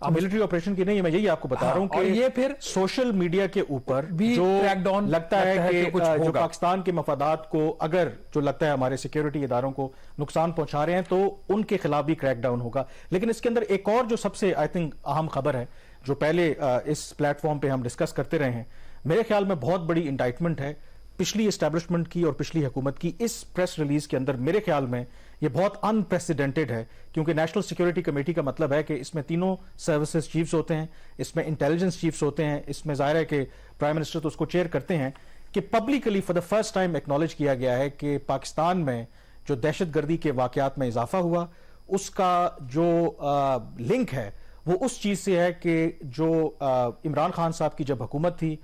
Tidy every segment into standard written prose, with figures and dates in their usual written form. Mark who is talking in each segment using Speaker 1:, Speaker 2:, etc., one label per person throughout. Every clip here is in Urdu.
Speaker 1: ملٹری آپریشن کی نہیں، میں یہی آپ کو بتا رہا ہوں کہ
Speaker 2: یہ پھر
Speaker 1: سوشل میڈیا کے اوپر
Speaker 2: بھی
Speaker 1: جو
Speaker 2: کریک ڈاؤن
Speaker 1: لگتا ہے کہ جو پاکستان کے مفادات کو اگر جو لگتا ہے ہمارے سیکیورٹی اداروں کو نقصان پہنچا رہے ہیں تو ان کے خلاف بھی کریک ڈاؤن ہوگا. لیکن اس کے اندر ایک اور جو سب سے آئی تھنک اہم خبر ہے جو پہلے اس پلیٹ فارم پہ ہم ڈسکس کرتے رہے ہیں، میرے خیال میں بہت بڑی انڈائٹمنٹ ہے پچھلی اسٹیبلشمنٹ کی اور پچھلی حکومت کی. اس پریس ریلیز کے اندر میرے خیال میں یہ بہت انپریسیڈنٹڈ ہے، کیونکہ نیشنل سیکیورٹی کمیٹی کا مطلب ہے کہ اس میں تینوں سروسز چیفز ہوتے ہیں، اس میں انٹیلیجنس چیفز ہوتے ہیں، اس میں ظاہر ہے کہ پرائم منسٹر تو اس کو چیئر کرتے ہیں، کہ publicly for the first time acknowledge کیا گیا ہے کہ پاکستان میں جو دہشت گردی کے واقعات میں اضافہ ہوا اس کا جو لنک ہے وہ اس چیز سے ہے کہ جو عمران خان صاحب کی جب حکومت تھی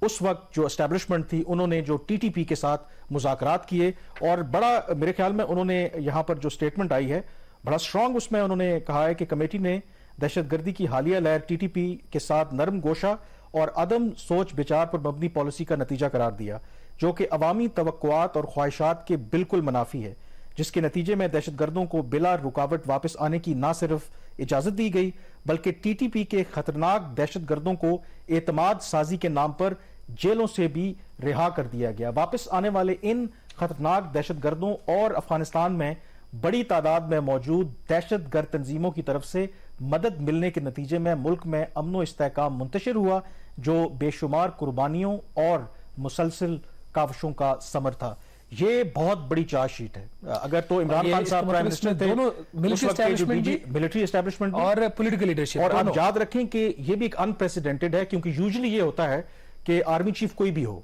Speaker 1: اس وقت جو اسٹیبلشمنٹ تھی انہوں نے جو ٹی ٹی پی کے ساتھ مذاکرات کیے، اور بڑا میرے خیال میں انہوں نے یہاں پر جو سٹیٹمنٹ آئی ہے بڑا سٹرونگ، اس میں انہوں نے کہا ہے کہ کمیٹی نے دہشت گردی کی حالیہ لہر ٹی ٹی پی کے ساتھ نرم گوشہ اور عدم سوچ بچار پر مبنی پالیسی کا نتیجہ قرار دیا جو کہ عوامی توقعات اور خواہشات کے بالکل منافی ہے، جس کے نتیجے میں دہشت گردوں کو بلا رکاوٹ واپس آنے کی نہ صرف اجازت دی گئی بلکہ ٹی ٹی پی کے خطرناک دہشت گردوں کو اعتماد سازی کے نام پر جیلوں سے بھی رہا کر دیا گیا. واپس آنے والے ان خطرناک دہشت گردوں اور افغانستان میں بڑی تعداد میں موجود دہشت گرد تنظیموں کی طرف سے مدد ملنے کے نتیجے میں ملک میں امن و استحکام منتشر ہوا جو بے شمار قربانیوں اور مسلسل کاوشوں کا ثمر تھا. یہ بہت بڑی چارج شیٹ ہے. اگر تو عمران خان صاحب پرائم منسٹر تھے، ملٹری اسٹیبلشمنٹ
Speaker 2: اور پولیٹیکل لیڈرشپ،
Speaker 1: اور آپ یاد رکھیں کہ یہ بھی ایک انپریسیڈنٹڈ ہے، کیونکہ یوزلی یہ ہوتا ہے کہ آرمی چیف کوئی بھی ہو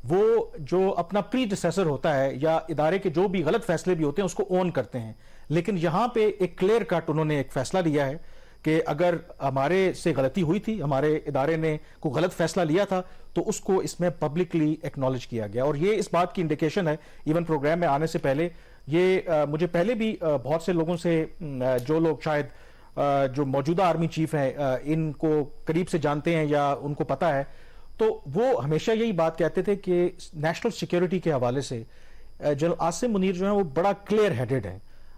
Speaker 1: وہ جو اپنا پری ڈیسیسر ہوتا ہے یا ادارے کے جو بھی غلط فیصلے بھی ہوتے ہیں اس کو اون کرتے ہیں، لیکن یہاں پہ ایک کلیئر کٹ انہوں نے ایک فیصلہ لیا ہے کہ اگر ہمارے سے غلطی ہوئی تھی، ہمارے ادارے نے کوئی غلط فیصلہ لیا تھا تو اس کو اس میں پبلکلی ایکنالج کیا گیا. اور یہ اس بات کی انڈیکیشن ہے، ایون پروگرام میں آنے سے پہلے یہ مجھے پہلے بھی بہت سے لوگوں سے جو لوگ شاید جو موجودہ آرمی چیف ہیں ان کو قریب سے جانتے ہیں یا ان کو پتا ہے، تو وہ ہمیشہ یہی بات کہتے تھے کہ نیشنل سیکیورٹی کے حوالے سے جنرل عاصم منیر جو ہیں وہ بڑا کلیئر ہیڈڈ ہیں،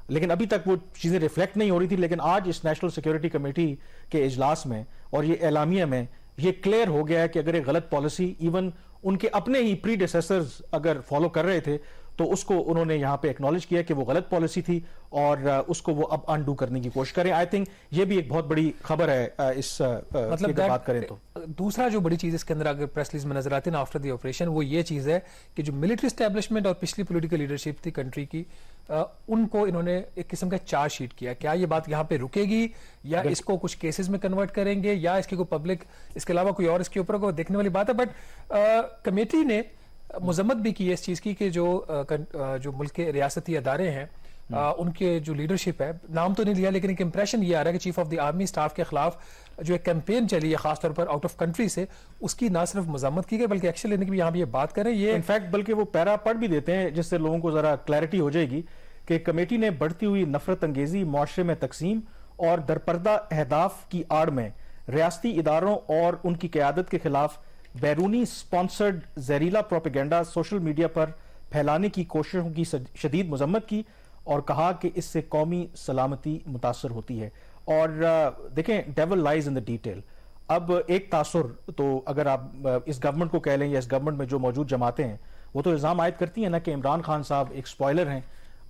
Speaker 1: لیکن ابھی تک وہ چیزیں ریفلیکٹ نہیں ہو رہی تھی. لیکن آج اس نیشنل سیکیورٹی کمیٹی کے اجلاس میں اور یہ اعلامیہ میں یہ کلیئر ہو گیا ہے کہ اگر ایک غلط پالیسی ایون ان کے اپنے ہی پری ڈیسیسرز اگر فالو کر رہے تھے تو اس کو انہوں نے یہاں پہ ایکنالج کیا کہ وہ غلط پالیسی تھی اور اس کو وہ اب انڈو کرنے کی کوشش کریں. آئی تھنک یہ بھی ایک بہت بڑی خبر ہے اس مطلب بات کریں تو.
Speaker 2: دوسرا جو بڑی چیز اس کے اندر اگر پریس ریلیز میں نظر آتی ہے نا آفٹر دی آپریشن، وہ یہ چیز ہے کہ جو ملٹری اسٹیبلشمنٹ اور پچھلی پولیٹیکل لیڈرشپ تھی کنٹری کی، ان کو انہوں نے ایک قسم کا چارج شیٹ کیا. کیا یہ بات یہاں پہ رکے گی یا اس کو کچھ کیسز میں کنورٹ کریں گے یا اس کی کوئی پبلک اس کے علاوہ کوئی اور اس کے اوپر کو دیکھنے والی بات ہے. بٹ کمیٹی نے مذمت بھی کی اس چیز کی کہ جو ملک کے ریاستی ادارے ہیں ان کے جو لیڈرشپ ہے، نام تو نہیں لیا لیکن ایک امپریشن یہ آ رہا ہے کہ chief of the army staff کے خلاف جو ایک کیمپین چلی ہے خاص طور پر آؤٹ آف کنٹری سے، اس کی نہ صرف مذمت کی گئی بلکہ ایکشن لینے کی بھی یہاں بھی یہ بات کریں. یہ
Speaker 1: انفیکٹ بلکہ وہ پیرا پڑھ بھی دیتے ہیں جس سے لوگوں کو ذرا کلیئرٹی ہو جائے گی کہ کمیٹی نے بڑھتی ہوئی نفرت انگیزی، معاشرے میں تقسیم اور درپردہ اہداف کی آڑ میں ریاستی اداروں اور ان کی قیادت کے خلاف بیرونی سپانسرڈ زہریلا پروپیگنڈا سوشل میڈیا پر پھیلانے کی کوششوں کی شدید مذمت کی اور کہا کہ اس سے قومی سلامتی متاثر ہوتی ہے. اور دیکھیں ڈیول لائز ان دا ڈیٹیل. اب ایک تاثر تو اگر آپ اس گورنمنٹ کو کہہ لیں یا اس گورنمنٹ میں جو موجود جماعتیں ہیں وہ تو الزام عائد کرتی ہیں نا کہ عمران خان صاحب ایک سپوائلر ہیں،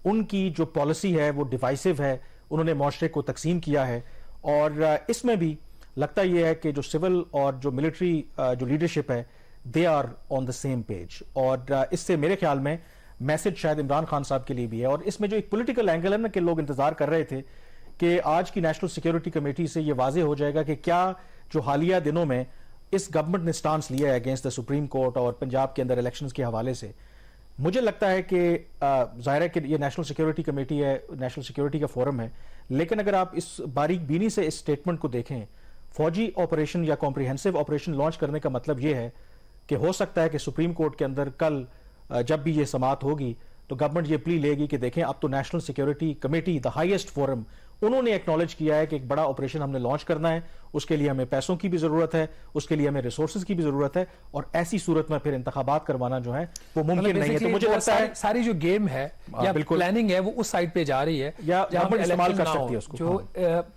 Speaker 1: ان کی جو پالیسی ہے وہ ڈیوائسو ہے، انہوں نے معاشرے کو تقسیم کیا ہے. اور اس میں بھی لگتا یہ ہے کہ جو سول اور جو ملٹری جو لیڈرشپ ہے they are on the same page. اور اس سے میرے خیال میں میسج شاید عمران خان صاحب کے لیے بھی ہے. اور اس میں جو ایک پولیٹیکل اینگل ہے نا کہ لوگ انتظار کر رہے تھے کہ آج کی نیشنل سیکیورٹی کمیٹی سے یہ واضح ہو جائے گا کہ کیا جو حالیہ دنوں میں اس گورنمنٹ نے سٹانس لیا ہے اگینسٹ دا سپریم کورٹ اور پنجاب کے اندر الیکشنز کے حوالے سے. مجھے لگتا ہے کہ ظاہر ہے کہ یہ نیشنل سیکیورٹی کمیٹی ہے، نیشنل سیکیورٹی کا فورم ہے، لیکن اگر آپ اس باریک بینی سے اس سٹیٹمنٹ کو دیکھیں، فوجی آپریشن یا کمپریہنسو آپریشن لانچ کرنے کا مطلب یہ ہے کہ ہو سکتا ہے کہ سپریم کورٹ کے اندر کل جب بھی یہ سماعت ہوگی تو گورنمنٹ یہ پلی لے گی کہ دیکھیں اب تو national security committee the highest forum انہوں نے ایکنالج کیا ہے کہ ایک بڑا آپریشن ہم نے لانچ کرنا ہے, اس کے لیے ہمیں پیسوں کی بھی ضرورت ہے, اس کے لیے ہمیں ریسورسز کی بھی ضرورت ہے, اور ایسی صورت میں پھر انتخابات کروانا جو ہے وہ ممکن نہیں ہے. تو مجھے لگتا ہے
Speaker 2: ساری جو گیم ہے یا پلاننگ ہے وہ اس سائڈ پہ جا رہی ہے
Speaker 1: یا
Speaker 2: جہاں
Speaker 1: استعمال کر سکتی ہے اس کو.
Speaker 2: جو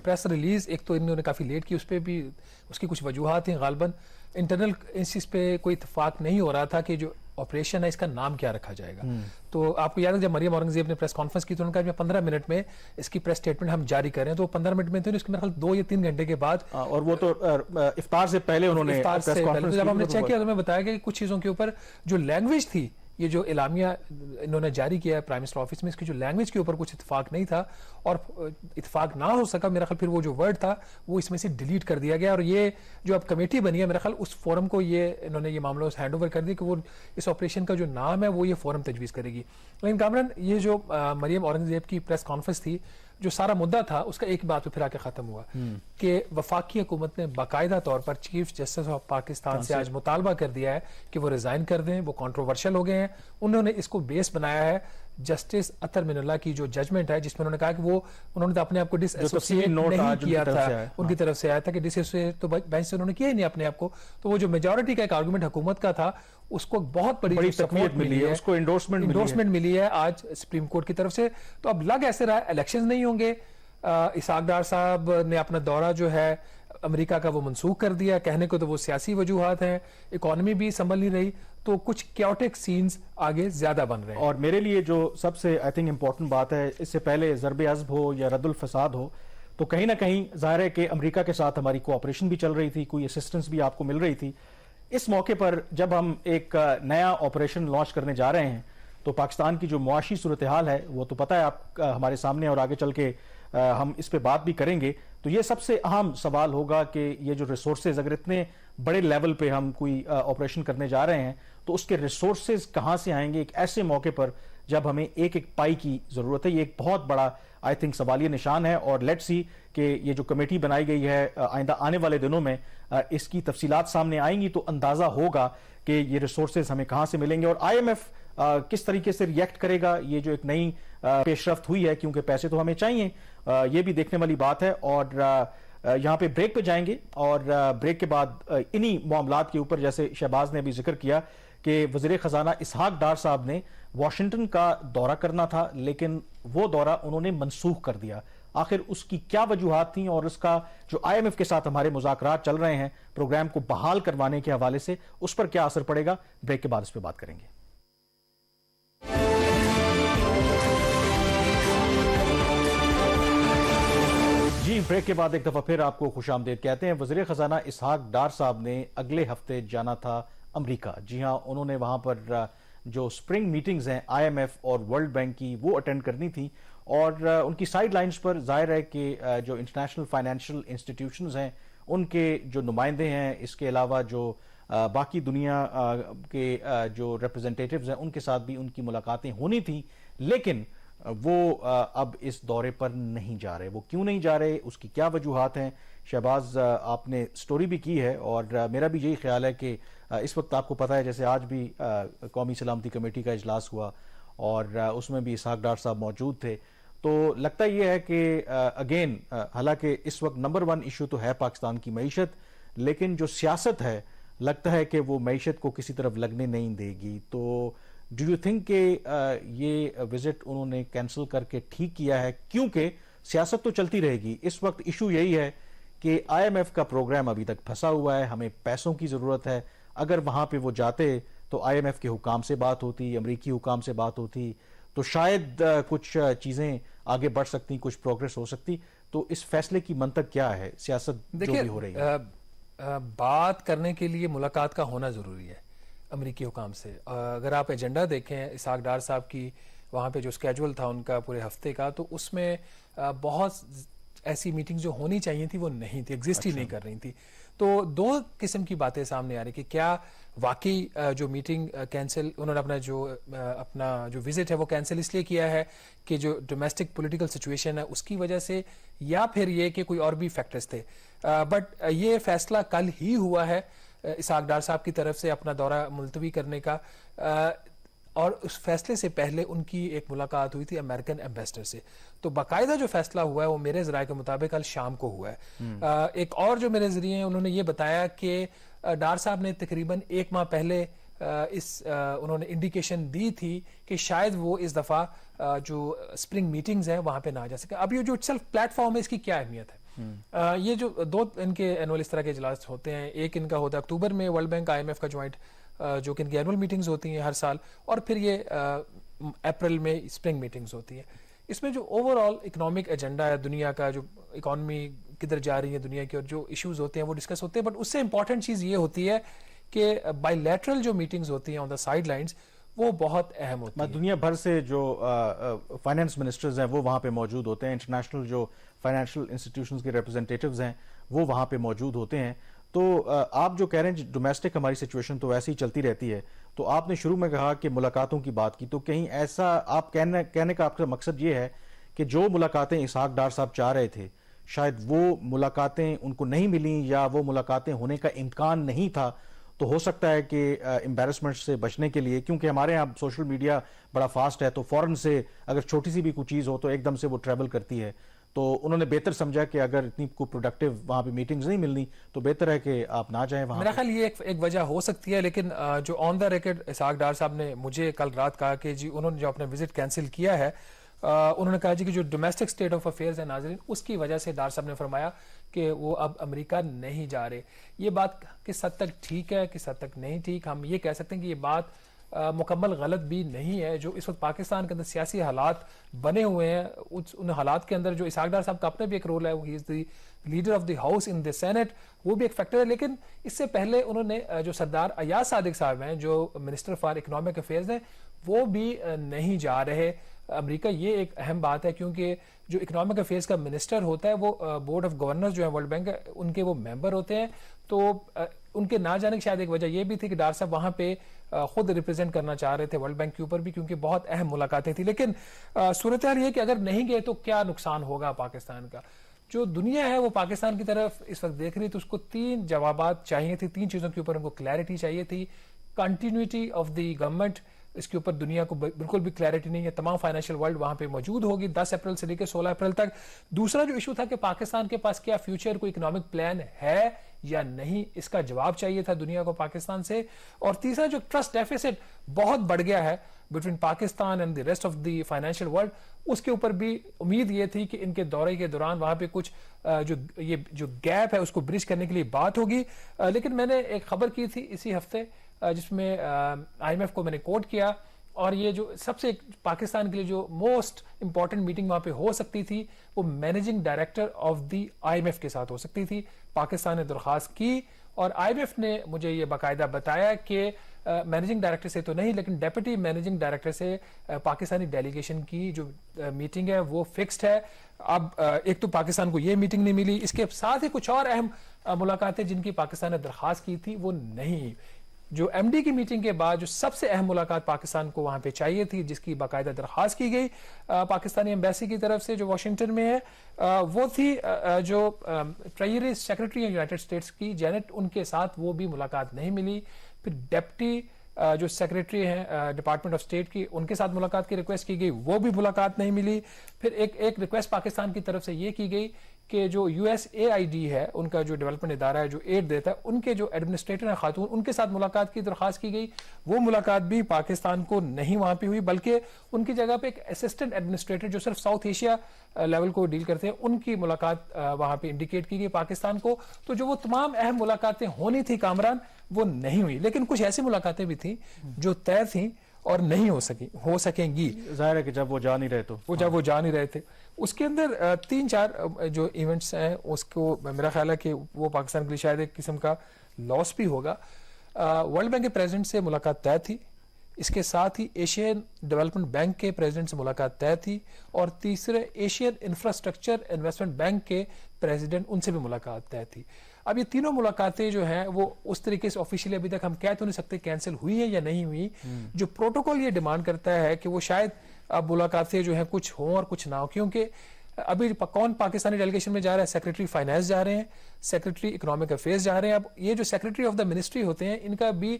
Speaker 2: پریس ریلیز ایک تو انہوں نے کافی لیٹ کی, اس پہ بھی اس کی کچھ وجوہات ہیں, غالباً انٹرنل اس چیز پہ کوئی اتفاق نہیں ہو رہا تھا کہ جو آپریشن ہے اس کا نام کیا رکھا جائے گا. تو آپ کو یاد ہے جب مریم اورنگزیب نے پریس کانفرنس کی تو انہوں نے کہا 15 منٹ میں اس کی پریس سٹیٹمنٹ ہم جاری کریں, تو 15 منٹ میں تو اس کے میرے خیال 2 یا 3 گھنٹے کے بعد,
Speaker 1: اور وہ تو افطار سے پہلے انہوں نے
Speaker 2: افطار سے پہلے جب ہم نے چیک کیا تو ہمیں بتایا کہ کچھ چیزوں کے اوپر جو لینگویج تھی, یہ جو اعلامیہ انہوں نے جاری کیا ہے پرائم منسٹر آفس میں, اس کی جو لینگویج کے اوپر کچھ اتفاق نہیں تھا, اور اتفاق نہ ہو سکا میرا خیال پھر وہ جو ورڈ تھا وہ اس میں سے ڈیلیٹ کر دیا گیا, اور یہ جو اب کمیٹی بنی ہے میرا خیال اس فورم کو یہ انہوں نے یہ معاملہ ہینڈ اوور کر دیا کہ وہ اس آپریشن کا جو نام ہے وہ یہ فورم تجویز کرے گی. لیکن کامران یہ جو مریم اورنگزیب کی پریس کانفرنس تھی, جو سارا مدعا تھا اس کا ایک بات پہ پھر آ کے ختم ہوا کہ وفاقی حکومت نے باقاعدہ طور پر چیف جسٹس آف پاکستان سے آج مطالبہ کر دیا ہے کہ وہ ریزائن کر دیں, وہ کنٹروورشل ہو گئے ہیں. انہوں نے اس کو بیس بنایا ہے جسٹس اطہر من اللہ کی جو ججمنٹ ہے, جس میں انہوں نے کہا کہ وہ انہوں نے اپنے آپ کو ڈس ایسوسیٹ نہیں کیا تھا, ان کی طرف سے آیا تھا کہ ڈس ایسوسیٹ تو بینچ سے انہوں نے کیا ہی نہیں اپنے آپ کو. تو وہ جو میجورٹی کا ایک آرگومنٹ حکومت کا تھا اس کو بہت بڑی
Speaker 1: تقویت ملی ہے, اس کو انڈورسمنٹ
Speaker 2: ملی ہے آج سپریم کورٹ کی طرف سے. تو اب لگ ایسے رہا ہے الیکشن نہیں ہوں گے, اسحاق ڈار صاحب نے اپنا دورہ جو ہے امریکہ کا وہ منسوخ کر دیا, کہنے کو تو وہ سیاسی وجوہات ہیں, اکانومی بھی سنبھل نہیں رہی, تو کچھ کیوٹک سینز آگے زیادہ بن رہے ہیں.
Speaker 1: اور میرے لیے جو سب سے آئی تھنک امپورٹنٹ بات ہے, اس سے پہلے ضرب عصب ہو یا رد الفساد ہو, تو کہیں نہ کہیں ظاہر ہے کہ امریکہ کے ساتھ ہماری کوآپریشن بھی چل رہی تھی, کوئی اسسٹنس بھی آپ کو مل رہی تھی. اس موقع پر جب ہم ایک نیا آپریشن لانچ کرنے جا رہے ہیں تو پاکستان کی جو معاشی صورتحال ہے وہ تو پتہ ہے آپ ہمارے سامنے, اور آگے چل کے ہم اس پہ بات بھی کریں گے. تو یہ سب سے اہم سوال ہوگا کہ یہ جو ریسورسز, اگر اتنے بڑے لیول پہ ہم کوئی آپریشن کرنے جا رہے ہیں تو اس کے ریسورسز کہاں سے آئیں گے ایک ایسے موقع پر جب ہمیں ایک ایک پائی کی ضرورت ہے. یہ ایک بہت بڑا آئی تھنک سوالیہ نشان ہے, اور لیٹ سی کہ یہ جو کمیٹی بنائی گئی ہے آئندہ آنے والے دنوں میں اس کی تفصیلات سامنے آئیں گی تو اندازہ ہوگا کہ یہ ریسورسز ہمیں کہاں سے ملیں گے, اور آئی ایم ایف کس طریقے سے ریئیکٹ کرے گا. یہ جو ایک نئی پیش رفت ہوئی ہے, کیونکہ پیسے تو ہمیں چاہیے, یہ بھی دیکھنے والی بات ہے. اور یہاں پہ بریک پہ جائیں گے, اور بریک کے بعد انہی معاملات کے اوپر جیسے شہباز نے بھی ذکر کیا کہ وزیر خزانہ اسحاق ڈار صاحب نے واشنگٹن کا دورہ کرنا تھا, لیکن وہ دورہ انہوں نے منسوخ کر دیا. آخر اس کی کیا وجوہات تھیں, اور اس کا جو آئی ایم ایف کے ساتھ ہمارے مذاکرات چل رہے ہیں پروگرام کو بحال کروانے کے حوالے سے, اس پر کیا اثر پڑے گا, بریک کے بعد اس پہ بات کریں گے. جی, بریک کے بعد ایک دفعہ پھر آپ کو خوش آمدید کہتے ہیں. وزیر خزانہ اسحاق ڈار صاحب نے اگلے ہفتے جانا تھا امریکہ. جی ہاں, انہوں نے وہاں پر جو سپرنگ میٹنگز ہیں آئی ایم ایف اور ورلڈ بینک کی وہ اٹینڈ کرنی تھی, اور ان کی سائیڈ لائنز پر ظاہر ہے کہ جو انٹرنیشنل فائنینشیل انسٹیٹیوشنز ہیں ان کے جو نمائندے ہیں, اس کے علاوہ جو باقی دنیا کے جو ریپرزنٹیٹیوز ہیں ان کے ساتھ بھی ان کی ملاقاتیں ہونی تھیں, لیکن وہ اب اس دورے پر نہیں جا رہے. وہ کیوں نہیں جا رہے, اس کی کیا وجوہات ہیں؟ شہباز, آپ نے سٹوری بھی کی ہے, اور میرا بھی یہی خیال ہے کہ اس وقت آپ کو پتہ ہے جیسے آج بھی قومی سلامتی کمیٹی کا اجلاس ہوا اور اس میں بھی اسحاق ڈار صاحب موجود تھے, تو لگتا یہ ہے کہ اگین حالانکہ اس وقت نمبر 1 ایشو تو ہے پاکستان کی معیشت, لیکن جو سیاست ہے لگتا ہے کہ وہ معیشت کو کسی طرف لگنے نہیں دے گی. تو ڈو یو تھنک کہ یہ وزٹ انہوں نے کینسل کر کے ٹھیک کیا ہے, کیونکہ سیاست تو چلتی رہے گی. اس وقت ایشو یہی ہے کہ آئی ایم ایف کا پروگرام ابھی تک پھنسا ہوا ہے, ہمیں پیسوں کی ضرورت ہے. اگر وہاں پہ وہ جاتے تو آئی ایم ایف کے حکام سے بات ہوتی, امریکی حکام سے بات ہوتی, تو شاید کچھ چیزیں آگے بڑھ سکتی, کچھ پروگریس ہو سکتی. تو اس فیصلے کی منطق کیا ہے, سیاست جو بھی ہو رہی ہے؟
Speaker 2: بات کرنے کے لیے ملاقات کا ہونا ضروری ہے امریکی حکام سے. اگر آپ ایجنڈا دیکھیں اسحاق ڈار صاحب کی, وہاں پہ جو اسکیجول تھا ان کا پورے ہفتے کا, تو اس میں بہت ایسی میٹنگ جو ہونی چاہیے تھی وہ نہیں تھی, ایگزسٹ ہی نہیں کر رہی تھی. تو 2 قسم کی باتیں سامنے آ رہی کہ کیا واقعی جو میٹنگ کینسل, انہوں نے اپنا جو وزٹ ہے وہ کینسل اس لیے کیا ہے کہ جو ڈومیسٹک پولیٹیکل سچویشن ہے اس کی وجہ سے, یا پھر یہ کہ کوئی اور بھی فیکٹرز تھے. بٹ یہ فیصلہ کل ہی ہوا ہے اسحاق ڈار صاحب کی طرف سے اپنا دورہ ملتوی کرنے کا. اور اس فیصلے سے پہلے ان کی ایک ملاقات ہوئی تھی امریکن ایمبیسڈر سے. تو باقاعدہ جو فیصلہ ہوا ہے وہ میرے ذرائع کے مطابق کل شام کو ہوا ہے. ایک اور جو میرے ذریعے ہیں انہوں نے یہ بتایا کہ ڈار صاحب نے تقریباً 1 ماہ پہلے انہوں نے انڈیکیشن دی تھی کہ شاید وہ اس دفعہ جو اسپرنگ میٹنگز ہیں وہاں پہ نہ جا سکے. اب یہ جو سیلف پلیٹ فارم ہے اس کی کیا اہمیت ہے؟ یہ جو 2 ان کے اینول اس طرح کے اجلاس ہوتے ہیں, ایک ان کا ہوتا ہے اکتوبر میں ورلڈ بینک IMF کا جوائنٹ جو کہ ان کی اینول میٹنگز ہوتی ہیں ہر سال, اور پھر یہ اپریل میں اسپرنگ میٹنگز ہوتی ہیں. اس میں جو اوور آل اکنامک ایجنڈا ہے دنیا کا, جو اکانومی کدھر جا رہی ہے دنیا کی اور جو ایشوز ہوتے ہیں وہ ڈسکس ہوتے ہیں. بٹ اس سے امپورٹنٹ چیز یہ ہوتی ہے کہ بائی لیٹرل جو میٹنگز ہوتی ہیں آن دا سائڈ لائنز وہ بہت اہم ہوتی ہیں.
Speaker 1: دنیا بھر سے جو فائنانس منسٹرز ہیں وہ وہاں پہ موجود ہوتے ہیں, انٹرنیشنل جو فائنینشیل انسٹیٹیوشنز کے ریپرزنٹیٹیوز ہیں وہ وہاں پہ موجود ہوتے ہیں. تو آپ جو کہہ رہے ہیں ڈومیسٹک ہماری سچویشن تو ویسے ہی چلتی رہتی ہے, تو آپ نے شروع میں کہا کہ ملاقاتوں کی بات کی, تو کہیں ایسا آپ کہنے کا آپ کا مقصد یہ ہے کہ جو ملاقاتیں اسحاق ڈار صاحب چاہ رہے تھے شاید وہ ملاقاتیں ان کو نہیں ملیں یا وہ ملاقاتیں ہونے کا امکان نہیں تھا, تو ہو سکتا ہے کہ امبیرسمنٹ سے بچنے کے لیے, کیونکہ ہمارے یہاں سوشل میڈیا بڑا فاسٹ ہے تو فوراً سے اگر چھوٹی سی بھی کوئی چیز ہو تو ایک دم سے وہ ٹریول کرتی ہے, تو انہوں نے بہتر سمجھا کہ اگر اتنی کوئی پروڈکٹیو وہاں پہ میٹنگز نہیں ملنی تو بہتر ہے کہ آپ نہ جائیں وہاں.
Speaker 2: میرا خیال یہ ایک وجہ ہو سکتی ہے, لیکن جو آن دا ریکارڈ اسحاق ڈار صاحب نے مجھے کل رات کہا کہ جی انہوں نے جو اپنا وزٹ کینسل کیا ہے, انہوں نے کہا جی کہ جو ڈومیسٹک اسٹیٹ آف افیئرز ہے ناظرین, اس کی وجہ سے ڈار صاحب نے فرمایا کہ وہ اب امریکہ نہیں جا رہے. یہ بات کس حد تک ٹھیک ہے کس حد تک نہیں ٹھیک, ہم یہ کہہ سکتے ہیں کہ یہ بات مکمل غلط بھی نہیں ہے. جو اس وقت پاکستان کے اندر سیاسی حالات بنے ہوئے ہیں ان حالات کے اندر جو اسحاق ڈار صاحب کا اپنا بھی ایک رول ہے, he is the leader of the house in the senate, وہ بھی ایک فیکٹر ہے. لیکن اس سے پہلے انہوں نے جو سردار ایاز صادق صاحب ہیں جو منسٹر فار اکنامک افیئرز ہیں وہ بھی نہیں جا رہے امریکہ. یہ ایک اہم بات ہے کیونکہ جو اکنامک افیئرز کا منسٹر ہوتا ہے وہ بورڈ آف گورنرز جو ہیں ورلڈ بینک ان کے وہ ممبر ہوتے ہیں, تو ان کے نہ جانے کی شاید ایک وجہ یہ بھی تھی کہ ڈار صاحب وہاں پہ خود ریپرزینٹ کرنا چاہ رہے تھے ورلڈ بینک کے اوپر بھی, کیونکہ بہت اہم ملاقاتیں تھیں. لیکن صورتحال یہ کہ اگر نہیں گئے تو کیا نقصان ہوگا پاکستان کا. جو دنیا ہے وہ پاکستان کی طرف اس وقت دیکھ رہی, تو اس کو 3 جوابات چاہیے تھے, 3 چیزوں کے اوپر ان کو کلیئرٹی چاہیے تھی. کنٹینیوٹی آف دی گورنمنٹ, اس کے اوپر دنیا کو بالکل بھی کلیئرٹی نہیں ہے. تمام فائنینشیل ورلڈ وہاں پہ موجود ہوگی 10 اپریل سے لے کے 16 اپریل تک. دوسرا جو ایشو تھا کہ پاکستان کے پاس کیا فیوچر کوئی اکنامک پلان ہے یا نہیں, اس کا جواب چاہیے تھا دنیا کو پاکستان سے. اور تیسرا جو ٹرسٹ ڈیفیسٹ بہت بڑھ گیا ہے between Pakistan and the rest of the financial world, اس کے اوپر بھی امید یہ تھی کہ ان کے دورے کے دوران وہاں پہ کچھ جو گیپ ہے اس کو برج کرنے کے لیے بات ہوگی. لیکن میں نے ایک خبر کی تھی اسی ہفتے جس میں IMF کو میں نے کوٹ کیا, اور یہ جو سب سے پاکستان کے لیے جو موسٹ امپورٹنٹ میٹنگ وہاں پہ ہو سکتی تھی وہ managing director of the IMF کے ساتھ ہو سکتی تھی. پاکستان نے درخواست کی اور IMF نے مجھے یہ باقاعدہ بتایا کہ مینیجنگ ڈائریکٹر سے تو نہیں لیکن ڈیپٹی مینیجنگ ڈائریکٹر سے پاکستانی ڈیلیگیشن کی جو میٹنگ ہے وہ فکسڈ ہے. اب ایک تو پاکستان کو یہ میٹنگ نہیں ملی, اس کے ساتھ ہی کچھ اور اہم ملاقاتیں جن کی پاکستان نے درخواست کی تھی وہ نہیں. جو MD کی میٹنگ کے بعد جو سب سے اہم ملاقات پاکستان کو وہاں پہ چاہیے تھی, جس کی باقاعدہ درخواست کی گئی پاکستانی ایمبیسی کی طرف سے جو واشنگٹن میں ہے, وہ تھی جو ٹریجری سیکرٹری ہیں یونائٹڈ اسٹیٹس کی جینٹ, ان کے ساتھ وہ بھی ملاقات نہیں ملی. پھر ڈپٹی جو سیکرٹری ہیں ڈپارٹمنٹ آف اسٹیٹ کی, ان کے ساتھ ملاقات کی ریکویسٹ کی گئی, وہ بھی ملاقات نہیں ملی. پھر ایک ریکویسٹ پاکستان کی طرف سے یہ کی گئی کہ جو USAID ہے ان کا جو ڈیولپمنٹ ادارہ ہے جو ایڈ دیتا ہے, ان کے جو ایڈمنسٹریٹر ہیں خاتون, ان کے ساتھ ملاقات کی درخواست کی گئی. وہ ملاقات بھی پاکستان کو نہیں وہاں پہ ہوئی, بلکہ ان کی جگہ پہ ایک اسسٹنٹ ایڈمنسٹریٹر جو صرف ساؤتھ ایشیا لیول کو ڈیل کرتے ہیں, ان کی ملاقات وہاں پہ انڈیکیٹ کی گئی پاکستان کو. تو جو وہ تمام اہم ملاقاتیں ہونی تھی کامران وہ نہیں ہوئی, لیکن کچھ ایسی ملاقاتیں بھی تھیں جو طے تھیں اور نہیں ہو سکیں گی.
Speaker 1: ظاہر ہے کہ جب وہ جا نہیں رہے تو
Speaker 2: جب وہ جا نہیں رہے تھے. اس کے اندر 3-4 جو ایونٹس ہیں اس کو میرا خیال ہے کہ وہ پاکستان کے لیے شاید ایک قسم کا لاس بھی ہوگا. ورلڈ بینک کے پریزیڈنٹ سے ملاقات طے تھی, اس کے ساتھ ہی ایشین ڈیولپمنٹ بینک کے پریزیڈنٹ سے ملاقات طے تھی, اور تیسرے ایشین انفراسٹرکچر انویسٹمنٹ بینک کے پریزیڈنٹ ان سے بھی ملاقات طے تھی. اب یہ تینوں ملاقاتیں جو ہیں وہ اس طریقے سے آفیشیلی ابھی تک ہم کہہ تو نہیں سکتے کینسل ہوئی ہیں یا نہیں ہوئی. جو پروٹوکول یہ ڈیمانڈ کرتا ہے کہ وہ شاید اب ملاقاتیں جو ہیں کچھ ہوں اور کچھ نہ ہو, کیونکہ ابھی کون پاکستانی ڈیلیگیشن میں جا رہا ہے؟ سیکرٹری فائنانس جا رہے ہیں, سیکرٹری اکنامک افیئرز جا رہے ہیں. اب یہ جو سیکرٹری آف دا منسٹری ہوتے ہیں ان کا بھی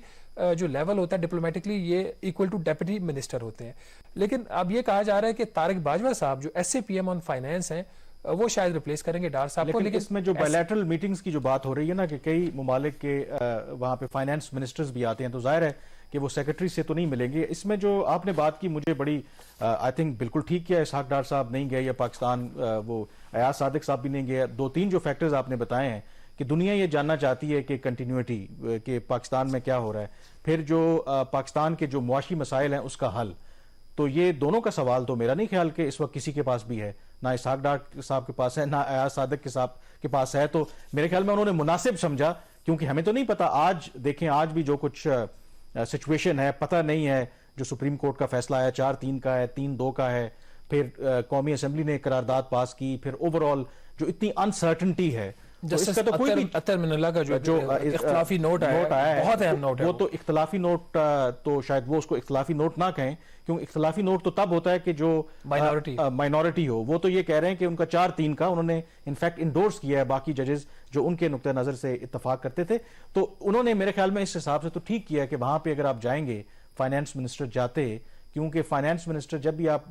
Speaker 2: جو لیول ہوتا ہے ڈپلومیٹکلی یہ ایکول ٹو ڈیپٹی منسٹر ہوتے ہیں. لیکن اب یہ کہا جا رہا ہے کہ طارق باجوہ صاحب جو S A P M on finance ہیں وہ شاید ریپلیس کریں گے ڈار صاحب کو.
Speaker 1: لیکن اس میں جو بائیلیٹرل میٹنگز کی جو بات ہو رہی ہے نا کہ کئی ممالک کے وہاں پہ فائنانس منسٹرز بھی آتے ہیں, تو ظاہر ہے کہ وہ سیکرٹری سے تو نہیں ملیں گے. اس میں جو آپ نے بات کی مجھے بڑی آئی تھنک بالکل ٹھیک کیا. اسحاق ڈار صاحب نہیں گئے یا پاکستان وہ ایاز صادق صاحب بھی نہیں گئے. دو تین جو فیکٹرز آپ نے بتائے ہیں کہ دنیا یہ جاننا چاہتی ہے کہ کنٹینیوٹی کہ پاکستان میں کیا ہو رہا ہے, پھر جو پاکستان کے جو معاشی مسائل ہیں اس کا حل, تو یہ دونوں کا سوال تو میرا نہیں خیال کہ اس وقت کسی کے پاس بھی ہے, نہ اسحاق ڈار صاحب کے پاس ہے نہ ایاز صادق کے پاس ہے. تو میرے خیال میں انہوں نے مناسب سمجھا, کیونکہ ہمیں تو نہیں پتا. آج دیکھیں آج بھی جو کچھ سچویشن ہے پتہ نہیں ہے. جو سپریم کورٹ کا فیصلہ آیا 4-3 کا ہے, 3-2 کا ہے, پھر قومی اسمبلی نے قرارداد پاس کی, پھر اوور آل جو اتنی انسرٹنٹی ہے.
Speaker 2: جسٹس اطہر من اللہ کا جو اختلافی نوٹ آیا ہے بہت اہم نوٹ ہے.
Speaker 1: وہ تو اختلافی نوٹ تو شاید وہ اس کو اختلافی نوٹ نہ کہیں, کیونکہ اختلافی نوٹ تو تب ہوتا ہے کہ جو مائنورٹی ہو. وہ تو یہ کہہ رہے ہیں کہ ان کا 4-3 کا انہوں نے انفیکٹ انڈورس کیا ہے باقی ججز جو ان کے نقطہ نظر سے اتفاق کرتے تھے. تو انہوں نے میرے خیال میں اس حساب سے تو ٹھیک کیا کہ وہاں پہ اگر آپ جائیں گے فائنانس منسٹر جاتے, کیونکہ فائنانس منسٹر جب بھی آپ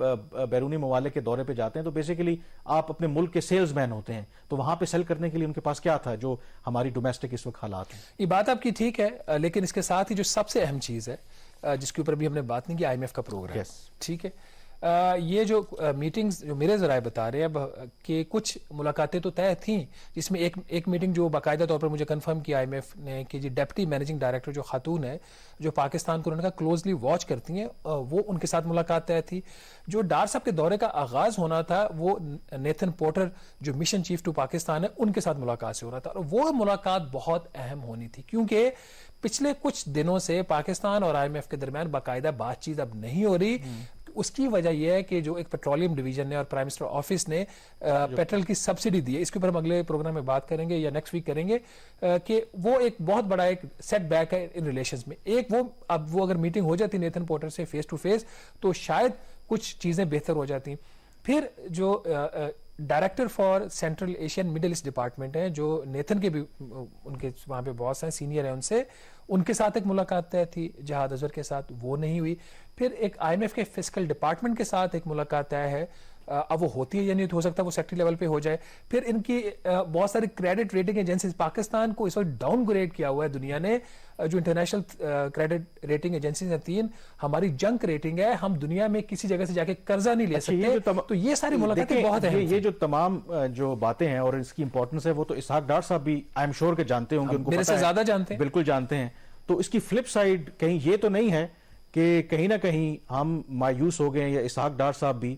Speaker 1: بیرونی ممالک کے دورے پہ جاتے ہیں تو بیسیکلی آپ اپنے ملک کے سیلز مین ہوتے ہیں, تو وہاں پہ سیل کرنے کے لیے ان کے پاس کیا تھا جو ہماری ڈومیسٹک اس وقت حالات ہیں.
Speaker 2: یہ بات آپ کی ٹھیک ہے, لیکن اس کے ساتھ ہی جو سب سے اہم چیز ہے جس کے اوپر بھی ہم نے بات نہیں کی, آئی ایم ایف کا پروگرام. ٹھیک ہے, یہ جو میٹنگز جو میرے ذرائع بتا رہے ہیں اب کہ کچھ ملاقاتیں تو طے تھیں, جس میں ایک میٹنگ جو باقاعدہ طور پر مجھے کنفرم کیا آئی ایم ایف نے کہ جی ڈیپٹی مینیجنگ ڈائریکٹر جو خاتون ہے جو پاکستان کو انہوں نے کلوزلی واچ کرتی ہیں, وہ ان کے ساتھ ملاقات طے تھی. جو ڈار صاحب کے دورے کا آغاز ہونا تھا وہ نیتھن پورٹر جو مشن چیف ٹو پاکستان ہے ان کے ساتھ ملاقات سے ہو رہا تھا, اور وہ ملاقات بہت اہم ہونی تھی کیونکہ پچھلے کچھ دنوں سے پاکستان اور آئی ایم ایف کے درمیان باقاعدہ بات چیت اب نہیں ہو رہی. اس کی وجہ یہ ہے کہ جو ایک پیٹرولیم ڈویژن نے اور پرائم منسٹر آفس نے پیٹرول کی سبسڈی دی ہے, اس کے اوپر ہم اگلے پروگرام میں بات کریں گے یا نیکسٹ ویک کریں گے, کہ وہ ایک بہت بڑا ایک سیٹ بیک ہے ان ریلیشنز میں. ایک وہ اگر میٹنگ ہو جاتی نیتھن پورٹر سے فیس ٹو فیس تو شاید کچھ چیزیں بہتر ہو جاتی. پھر جو director for Central Asian Middle East department ہیں جو نیتھن کے بھی ان کے وہاں پہ باس ہیں, سینئر ہیں, ان کے ساتھ ایک ملاقات طے تھی جہاد اظہر کے ساتھ, وہ نہیں ہوئی. پھر ایک آئی ایم ایف کے فسکل ڈپارٹمنٹ کے ساتھ ایک ملاقات طے ہے, اب وہ ہوتی ہے یا نہیں, ہو سکتا ہے وہ سیکٹری لیول پہ ہو جائے. پھر ان کی بہت ساری کریڈٹ ریٹنگ ایجنسیز, پاکستان کو اس وقت ڈاؤن گریڈ کیا ہوا ہے دنیا نے, جو انٹرنیشنل کریڈٹ ریٹنگ ایجنسیز ہیں 3, ہماری جنک ریٹنگ ہے, ہم دنیا میں کسی جگہ سے جا کے قرضہ نہیں لے سکتے. تو یہ ساری ملاقاتیں بہت اہم.
Speaker 1: یہ جو تمام جو باتیں ہیں اور اس کی امپورٹنس ہے وہ تو اسحاق ڈار صاحب بھی آئی ایم شور کہ جانتے ہوں گے, ان کو
Speaker 2: میرے سے زیادہ جانتے ہیں,
Speaker 1: بالکل جانتے ہیں. تو اس کی فلپ سائڈ کہیں یہ تو نہیں ہے کہ کہیں نہ کہیں ہم مایوس ہو گئے یا اسحاق ڈار صاحب بھی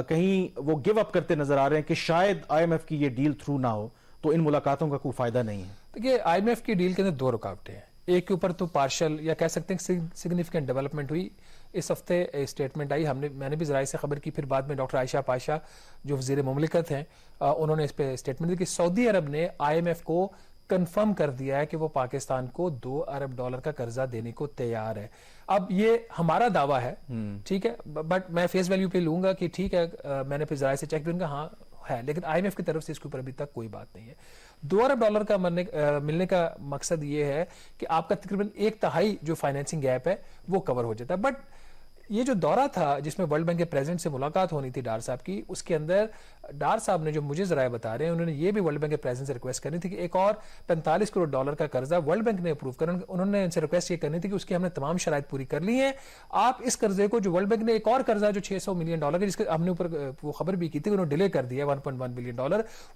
Speaker 1: کہیں وہ گیو اپ کرتے نظر آ رہے ہیں کہ شاید آئی ایم ایف کی یہ ڈیل تھرو نہ ہو, تو ان ملاقاتوں کا کوئی فائدہ نہیں ہے.
Speaker 2: دیکھیے آئی ایم ایف کی ڈیل کے اندر 2 رکاوٹیں ہیں. ایک کے اوپر تو پارشل یا کہہ سکتے ہیں سگنیفیکنٹ ڈیولپمنٹ ہوئی. اس ہفتے اسٹیٹمنٹ آئی, میں نے بھی ذرائع سے خبر کی, پھر بعد میں ڈاکٹر عائشہ پاشا جو وزیر مملکت ہیں انہوں نے اس پہ اسٹیٹمنٹ دی کہ سعودی عرب نے آئی ایم ایف کو کنفرم کر دیا ہے کہ وہ پاکستان کو $2 ارب کا قرضہ دینے کو تیار ہے. اب یہ ہمارا دعویٰ ہے, ٹھیک ہے, بٹ میں فیس ویلیو پہ لوں گا کہ ٹھیک ہے, میں نے پھر ذرائع سے چیک بھی ان کا ہاں ہے, لیکن آئی ایم ایف کی طرف سے اس کے اوپر ابھی تک کوئی بات نہیں ہے. $2 ارب کا ملنے کا مقصد یہ ہے کہ آپ کا تقریباً 1/3 جو فائنینسنگ گیپ ہے وہ کور ہو جاتا ہے. بٹ یہ جو دورہ تھا جس میں ورلڈ بینک کے پریزیڈنٹ سے ملاقات ہونی تھی ڈار صاحب کی, اس کے اندر ڈار صاحب نے جو مجھے ذرائع بتا رہے ہیں انہوں نے یہ بھی ورلڈ بینک کے پریزیڈنٹ سے ریکویسٹ کرنی تھی کہ ایک اور $45 کروڑ کا قرضہ ورلڈ بینک نے اپروو کرنا. انہوں نے ان سے ریکویسٹ یہ کرنی تھی کہ اس کی ہم نے تمام شرائط پوری کر لی ہیں, آپ اس قرضے کو جو ورلڈ بینک نے ایک اور قرضہ جو $600 ملین کا جس کے ہم نے اوپر وہ خبر بھی کی تھی انہوں نے ڈیلے کر دیا $1.1 بلین,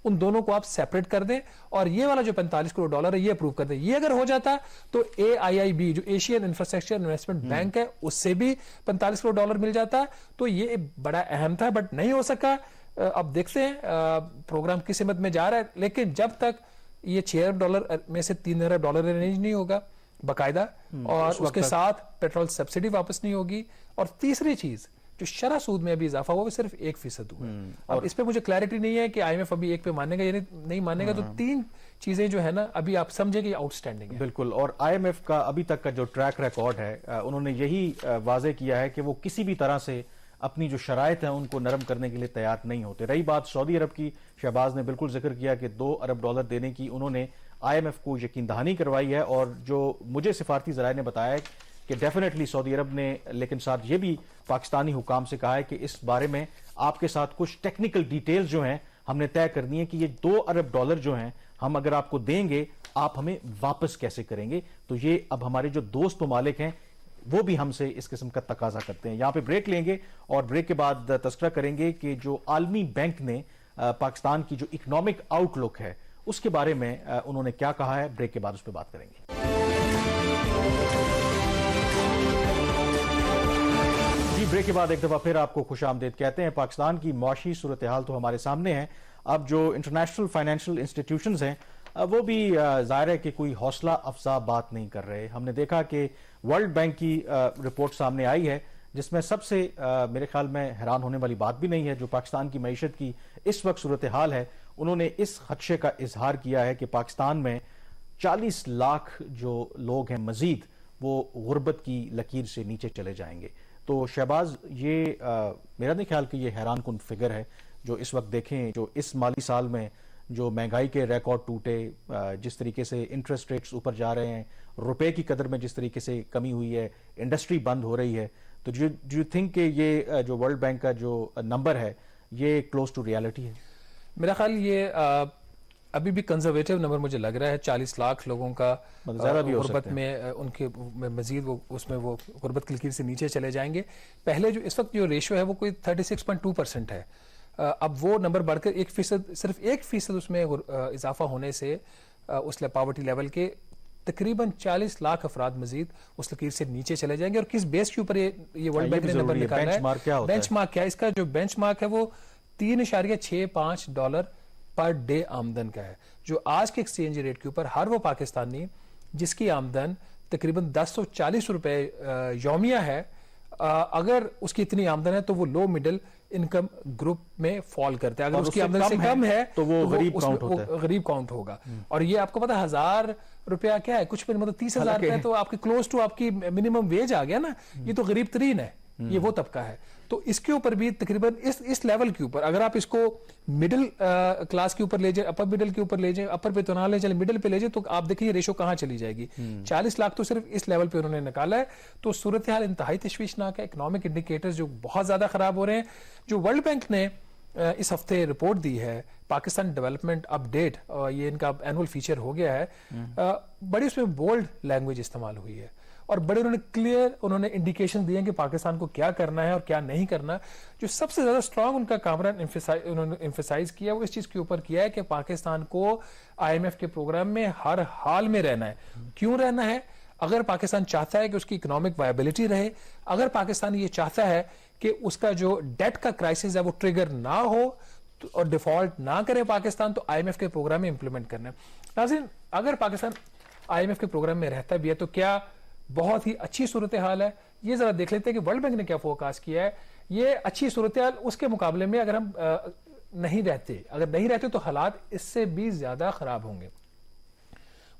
Speaker 2: ان دونوں کو آپ سیپریٹ کر دیں اور یہ والا جو $45 کروڑ ہے یہ اپروو کر دیں. یہ اگر ہو جاتا تو AIIB جو ایشین انفراسٹرکچر انویسٹمنٹ بینک ہے اس سے بھی $45 کروڑ مل جاتا, تو یہ بڑا اہم تھا بٹ نہیں ہو سکا. اب دیکھتے ہیں پروگرام کس سمت میں جا رہا ہے, لیکن جب تک یہ $6 ارب میں سے $3 ارب ارینج نہیں ہوگا باقاعدہ, اور اس کے ساتھ پیٹرول سبسڈی واپس نہیں ہوگی, اور تیسری چیز جو شرح سود میں ابھی اضافہ ہوا وہ صرف 1% ہوا ہے. اور اس پہ مجھے کلیئرٹی نہیں ہے کہ آئی ایم ایف ابھی 1 پہ ماننے گا یعنی نہیں ماننے گا, تو 3 چیزیں جو ہے نا ابھی آپ سمجھے کہ آؤٹ اسٹینڈنگ ہے.
Speaker 1: بالکل, اور آئی ایم ایف کا ابھی تک کا جو ٹریک ریکارڈ ہے انہوں نے یہی واضح کیا ہے کہ وہ کسی بھی طرح سے اپنی جو شرائط ہیں ان کو نرم کرنے کے لیے تیار نہیں ہوتے. رہی بات سعودی عرب کی، شہباز نے بالکل ذکر کیا کہ $2 ارب دینے کی انہوں نے IMF کو یقین دہانی کروائی ہے، اور جو مجھے سفارتی ذرائع نے بتایا ہے کہ ڈیفینیٹلی سعودی عرب نے لیکن ساتھ یہ بھی پاکستانی حکام سے کہا ہے کہ اس بارے میں آپ کے ساتھ کچھ ٹیکنیکل ڈیٹیلز جو ہیں ہم نے طے کرنی ہے کہ یہ $2 ارب جو ہیں ہم اگر آپ کو دیں گے آپ ہمیں واپس کیسے کریں گے. تو یہ اب ہمارے جو دوست ممالک ہیں وہ بھی ہم سے اس قسم کا تقاضا کرتے ہیں. یہاں پہ بریک لیں گے اور بریک کے بعد تذکرہ کریں گے کہ جو عالمی بینک نے پاکستان کی جو اکنامک آؤٹ لک ہے اس کے بارے میں انہوں نے کیا کہا ہے. بریک کے بعد اس پہ بات کریں گے. بریک کے بعد ایک دفعہ پھر آپ کو خوش آمدید کہتے ہیں. پاکستان کی معاشی صورتحال تو ہمارے سامنے ہے. اب جو انٹرنیشنل فائنینشل انسٹیٹیوشنز ہیں وہ بھی ظاہر ہے کہ کوئی حوصلہ افزا بات نہیں کر رہے. ہم نے دیکھا کہ ورلڈ بینک کی رپورٹ سامنے آئی ہے جس میں سب سے میرے خیال میں حیران ہونے والی بات بھی نہیں ہے. جو پاکستان کی معیشت کی اس وقت صورتحال ہے انہوں نے اس خدشے کا اظہار کیا ہے کہ پاکستان میں 40 لاکھ جو لوگ ہیں مزید وہ غربت کی لکیر سے نیچے چلے جائیں گے. تو شہباز یہ میرا نہیں خیال کہ یہ حیران کن فگر ہے جو اس وقت دیکھیں جو اس مالی سال میں جو مہنگائی کے ریکارڈ ٹوٹے، جس طریقے سے انٹرسٹ ریٹس اوپر جا رہے ہیں، روپے کی قدر میں جس طریقے سے کمی ہوئی ہے، انڈسٹری بند ہو رہی ہے. تو ڈو یو تھنک کہ یہ جو ورلڈ بینک کا جو نمبر ہے یہ کلوز ٹو ریالٹی ہے؟
Speaker 2: میرا خیال یہ ابھی بھی کنزرویٹو نمبر مجھے لگ رہا ہے. 40 لاکھ لوگوں کا غربت میں ان کے مزید وہ اس میں وہ غربت کی لکیر سے نیچے چلے جائیں گے. پہلے جو اس وقت جو ریشو ہے وہ کوئی 36.2% ہے. اب وہ نمبر بڑھ کر 1%، صرف 1% اس میں اضافہ ہونے سے اس پاورٹی لیول کے تقریباً 40 لاکھ افراد مزید اس لکیر سے نیچے چلے جائیں گے. اور کس بیس کے اوپر یہ ورلڈ بینک نے نمبر نکالا ہے؟ بینچ مارک کیا ہے؟ اس کا جو بینچ مارک ہے وہ $3.65 پر ڈے آمدن کا ہے، جو آج کے ایکسچینج ریٹ کے اوپر ہر وہ پاکستانی جس کی آمدن تقریباً $1040 یومیہ ہے، اگر اس کی اتنی آمدن ہے تو وہ لو مڈل انکم گروپ میں فال کرتا ہے. اگر اس کی آمدن سے کم ہے تو وہ غریب کاؤنٹ ہوگا. اور یہ آپ کو پتا $1000 کیا ہے؟ کچھ مطلب 30,000 روپے تو آپ کی کلوز ٹو آپ کی منیمم ویج آ گیا نا. یہ تو غریب ترین ہے، یہ وہ طبقہ ہے. تو اس کے اوپر بھی تقریباً اس لیول کے اوپر اگر آپ اس کو مڈل کلاس کے اوپر لے جائیں، اپر مڈل کے اوپر لے جائیں، اپر پہ تو نہ لے جائیں، مڈل پہ لے جائیں، تو آپ دیکھیں یہ ریشو کہاں چلی جائے گی. 40 لاکھ تو صرف اس لیول پہ انہوں نے نکالا ہے. تو صورتحال انتہائی تشویشناک ہے. اکنامک انڈیکیٹرز جو بہت زیادہ خراب ہو رہے ہیں. جو ورلڈ بینک نے اس ہفتے رپورٹ دی ہے پاکستان ڈیولپمنٹ اپ ڈیٹ، یہ ان کا اینول فیچر ہو گیا ہے، بڑی اس میں بولڈ لینگویج استعمال ہوئی ہے اور بڑے انہوں نے انڈیکیشن دیے ہیں کہ پاکستان کو کیا کرنا ہے اور کیا نہیں کرنا. جو سب سے زیادہ سٹرانگ ان کا کامران انہوں نے ایمفیسائز کیا وہ اس چیز کے اوپر کیا ہے کہ پاکستان کو IMF کے پروگرام میں ہر حال میں رہنا ہے. کیوں رہنا ہے؟ اگر پاکستان چاہتا ہے کہ اس کی اکنامک وائبلٹی رہے، اگر پاکستان یہ چاہتا ہے کہ اس کا جو ڈیٹ کا کرائسس ہے وہ ٹریگر نہ ہو اور ڈیفالٹ نہ کرے پاکستان، تو IMF کے پروگرام میں امپلیمنٹ کرنا ہے. ناظرین، اگر پاکستان IMF کے پروگرام میں رہتا بھی ہے تو کیا بہت ہی اچھی صورتحال ہے. یہ ذرا دیکھ لیتے ہیں کہ ورلڈ بینک نے کیا فورکاسٹ کیا ہے. یہ اچھی صورتحال اس کے مقابلے میں اگر ہم نہیں رہتے تو حالات اس سے بھی زیادہ خراب ہوں گے.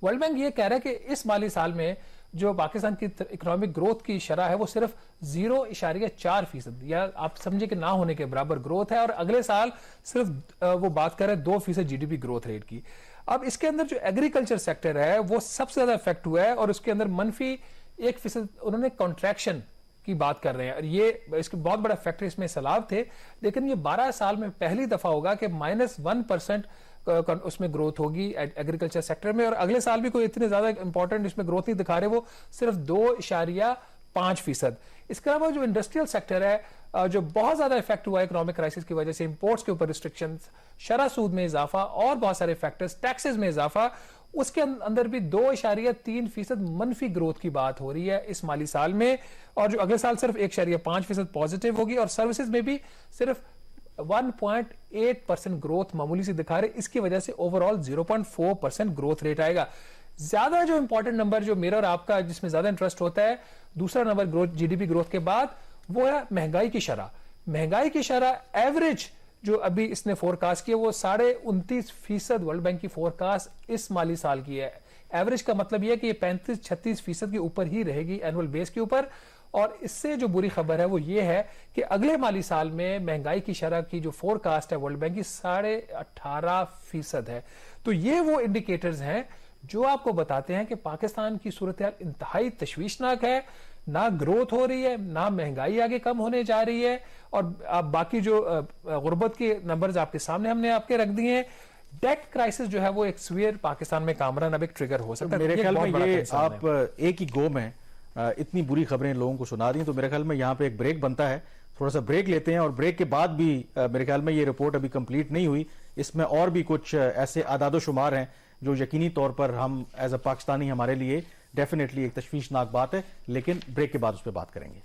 Speaker 2: ورلڈ بینک یہ کہہ رہا ہے کہ اس مالی سال میں جو پاکستان کی اکنامک گروتھ کی شرح ہے وہ صرف 0.4%، یا آپ سمجھے کہ نہ ہونے کے برابر گروتھ ہے، اور اگلے سال صرف وہ بات کر رہے ہیں 2% GDP گروتھ ریٹ کی. اب اس کے اندر جو ایگریکلچر سیکٹر ہے وہ سب سے زیادہ افیکٹ ہوا ہے اور اس کے اندر -1% انہوں نے کانٹریکشن کی بات کر رہے ہیں. اور یہ اس کے بہت بڑا فیکٹر اس میں سیلاب تھے، لیکن یہ 12 سال میں پہلی دفعہ ہوگا کہ -1% اس میں گروتھ ہوگی ایگریکلچر سیکٹر میں. اور اگلے سال بھی کوئی اتنے زیادہ امپورٹنٹ اس میں گروتھ نہیں دکھا رہے، وہ صرف 2.5%. اس کے علاوہ جو انڈسٹریل سیکٹر ہے جو بہت زیادہ افیکٹ ہوا ہے اکنامک کرائسس کی وجہ سے، امپورٹس کے اوپر ریسٹرکشنز، شرح سود میں اضافہ اور بہت سارے فیکٹرز، ٹیکسز میں اضافہ، اس کے اندر بھی 2.3% منفی گروتھ کی بات ہو رہی ہے اس مالی سال میں. اور جو اگلے سال صرف 1.5% پازیٹیو ہوگی، اور سروسز میں بھی صرف 1.8% گروتھ معمولی سے دکھا رہے. اس کی وجہ سے اوور آل 0.4% گروتھ ریٹ آئے گا. زیادہ جو امپورٹنٹ نمبر جو میرا اور آپ کا جس میں زیادہ انٹرسٹ ہوتا ہے، دوسرا نمبر گروتھ GDP گروتھ کے بعد، وہ ہے مہنگائی کی شرح. مہنگائی کی شرح ایوریج جو ابھی اس نے فورکاسٹ کیا وہ 29.5% ورلڈ بینک کی فورکاسٹ اس مالی سال کی ہے. ایوریج کا مطلب یہ ہے کہ یہ 35-36% کے اوپر ہی رہے گی اینول بیس کے اوپر. اور اس سے جو بری خبر ہے وہ یہ ہے کہ اگلے مالی سال میں مہنگائی کی شرح کی جو فور کاسٹ ہے ورلڈ بینک کی 18.5% ہے. تو یہ وہ انڈیکیٹرز ہیں جو آپ کو بتاتے ہیں کہ پاکستان کی صورتحال انتہائی تشویشناک ہے. نہ گروتھ ہو رہی ہے, نہ مہنگائی آگے کم ہونے جا رہی ہے, اور باقی جو غربت کے نمبرز آپ کے سامنے ہم نے آپ کے رکھ دیے ہیں. ڈیٹ کرائسس جو ہے وہ ایک سویئر پاکستان میں کامران اب ایک ٹریگر ہو سکتا ہے.
Speaker 1: میرے خیال میں یہ آپ ایک ہی گو میں اتنی بری خبریں لوگوں کو سنا رہی ہیں, تو میرے خیال میں یہاں پہ ایک بریک بنتا ہے, تھوڑا سا بریک لیتے ہیں, اور بریک کے بعد بھی میرے خیال میں یہ رپورٹ ابھی کمپلیٹ نہیں ہوئی, اس میں اور بھی کچھ ایسے اعداد و شمار ہیں جو یقینی طور پر ہم ایز اے پاکستانی ہمارے لیے ڈیفینیٹلی ایک تشویشناک بات ہے, لیکن بریک کے بعد اس پہ بات کریں گے.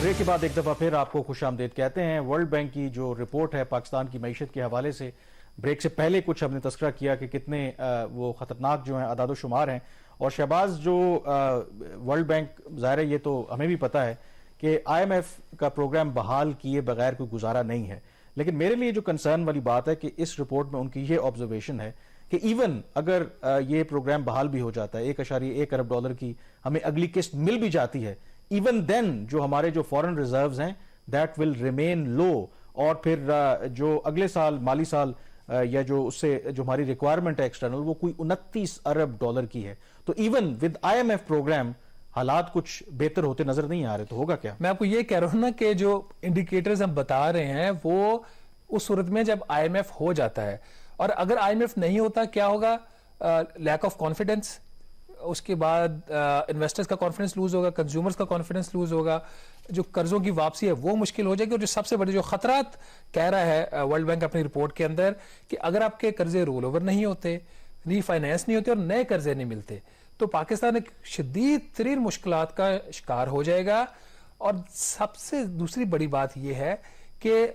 Speaker 1: بریک کے بعد ایک دفعہ پھر آپ کو خوش آمدید کہتے ہیں. ورلڈ بینک کی جو رپورٹ ہے پاکستان کی معیشت کے حوالے سے, بریک سے پہلے کچھ ہم نے تذکرہ کیا کہ کتنے وہ خطرناک جو ہیں اعداد و شمار ہیں. اور شہباز, جو ورلڈ بینک, ظاہر ہے یہ تو ہمیں بھی پتا ہے کہ آئی ایم ایف کا پروگرام بحال کیے بغیر کوئی گزارا نہیں ہے, لیکن میرے لیے جو کنسرن والی بات ہے کہ اس رپورٹ میں ان کی یہ آبزرویشن ہے کہ ایون اگر یہ پروگرام بحال بھی ہو جاتا ہے, 1.1 ارب ڈالر کی ہمیں اگلی قسط مل بھی جاتی ہے, ایون دین جو ہمارے جو فورن ریزروز ہیں دیٹ ول ریمین لو, اور پھر جو اگلے سال مالی سال یا جو اس سے جو ہماری ریکوائرمنٹ ہے ایکسٹرنل وہ کوئی 29 ارب ڈالر کی ہے. تو even with I M F program حالات کچھ بہتر ہوتے نظر نہیں آ رہے, تو ہوگا کیا؟
Speaker 2: میں آپ کو یہ کہہ رہا ہوں نا کہ جو انڈیکیٹرز ہم بتا رہے ہیں وہ اس صورت میں جب آئی ایم ایف ہو جاتا ہے, اور اگر آئی ایم ایف نہیں ہوتا کیا ہوگا؟ لیک آف کانفیڈنس, اس کے بعد انویسٹرز کا کانفیڈنس لوز ہوگا, کنزیومرز کا کانفیڈنس لوز ہوگا, جو قرضوں کی واپسی ہے وہ مشکل ہو جائے گی. اور جو سب سے بڑے جو خطرات کہہ رہا ہے ورلڈ بینک اپنی رپورٹ کے اندر کہ اگر آپ کے قرضے رول اوور نہیں ہوتے, ری فائنینس نہیں ہوتے اور نئے قرضے نہیں ملتے, تو پاکستان ایک شدید ترین مشکلات کا شکار ہو جائے گا. اور سب سے دوسری بڑی بات یہ ہے کہ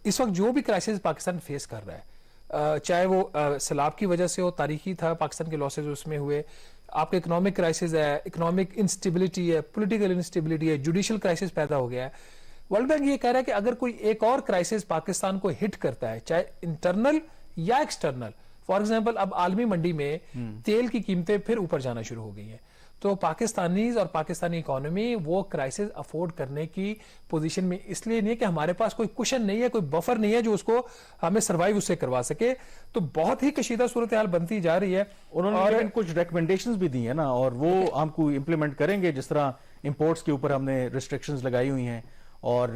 Speaker 2: اس وقت جو بھی کرائسس پاکستان فیس کر رہا ہے, چاہے وہ سیلاب کی وجہ سے ہو, تاریخی تھا پاکستان کے لاسز اس میں ہوئے, آپ کے اکنامک کرائسس ہے, اکنامک انسٹیبلٹی ہے, پولیٹیکل انسٹیبلٹی ہے, جوڈیشل کرائسس پیدا ہو گیا ہے. ورلڈ بینک یہ کہہ رہا ہے کہ اگر کوئی ایک اور کرائسس پاکستان کو ہٹ کرتا ہے, چاہے انٹرنل یا ایکسٹرنل, فار ایگزامپل اب عالمی منڈی میں تیل کی قیمتیں پھر اوپر جانا شروع ہو گئی ہیں, تو پاکستانیز اور پاکستانی اکانومی وہ کرائسس افورڈ کرنے کی پوزیشن میں اس لیے نہیں ہے کہ ہمارے پاس کوئی کشن نہیں ہے, کوئی بفر نہیں ہے جو اس کو ہمیں سروائیو اس سے کروا سکے. تو بہت ہی کشیدہ صورتحال بنتی جا رہی ہے.
Speaker 1: انہوں نے لیکن کچھ ریکمنڈیشنز بھی دی ہیں نا, اور وہ ہم کو امپلیمنٹ کریں گے, جس طرح امپورٹس کے اوپر ہم نے ریسٹرکشنز لگائی ہوئی ہیں, اور